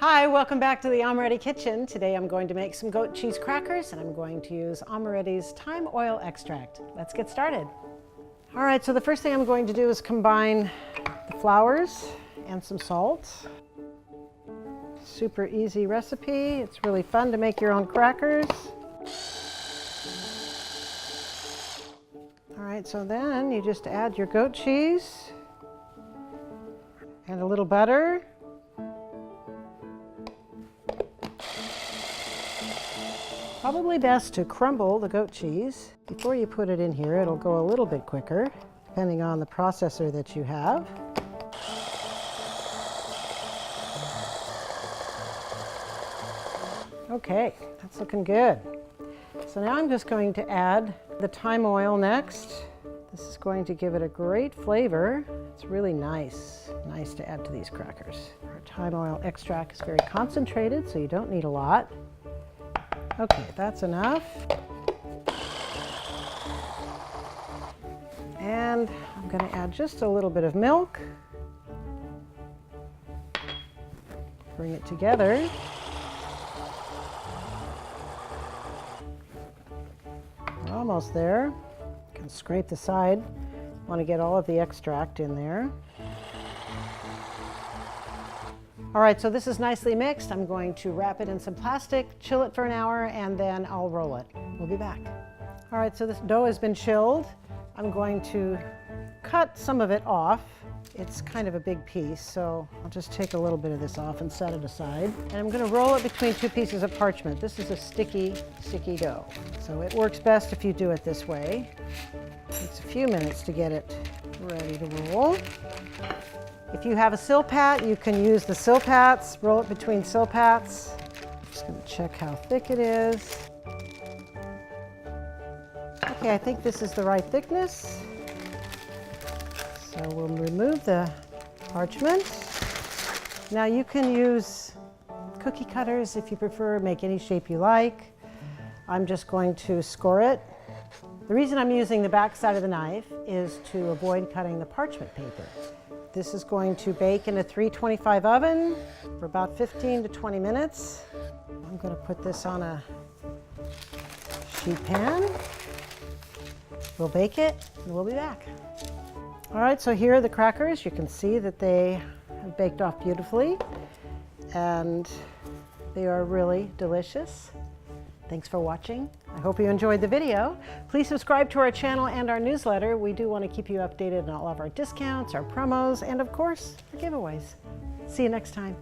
Hi, welcome back to the Amoretti kitchen. Today I'm going to make some goat cheese crackers and I'm going to use Amoretti's thyme oil extract. Let's get started. All right, so the first thing I'm going to do is combine the flours and some salt. Super easy recipe. It's really fun to make your own crackers. All right, so then you just add your goat cheese and a little butter. Probably best to crumble the goat cheese. Before you put it in here, it'll go a little bit quicker, depending on the processor that you have. Okay, that's looking good. So now I'm just going to add the thyme oil next. This is going to give it a great flavor. It's really nice to add to these crackers. Our thyme oil extract is very concentrated, so you don't need a lot. Okay, that's enough. And I'm going to add just a little bit of milk. Bring it together. We're almost there. You can scrape the side. Want to get all of the extract in there. All right, so this is nicely mixed. I'm going to wrap it in some plastic, chill it for an hour, and then I'll roll it. We'll be back. All right, so this dough has been chilled. I'm going to cut some of it off. It's kind of a big piece, so I'll just take a little bit of this off and set it aside. And I'm going to roll it between two pieces of parchment. This is a sticky dough, so it works best if you do it this way. It takes a few minutes to get it ready to roll. If you have a Silpat, you can use the Silpats, roll it between Silpats. I'm just going to check how thick it is. Okay, I think this is the right thickness. So we'll remove the parchment. Now you can use cookie cutters if you prefer, make any shape you like. I'm just going to score it. The reason I'm using the back side of the knife is to avoid cutting the parchment paper. This is going to bake in a 325 oven for about 15 to 20 minutes. I'm going to put this on a sheet pan. We'll bake it and we'll be back. All right, so here are the crackers. You can see that they have baked off beautifully and they are really delicious. Thanks for watching. I hope you enjoyed the video. Please subscribe to our channel and our newsletter. We do want to keep you updated on all of our discounts, our promos, and of course, our giveaways. See you next time.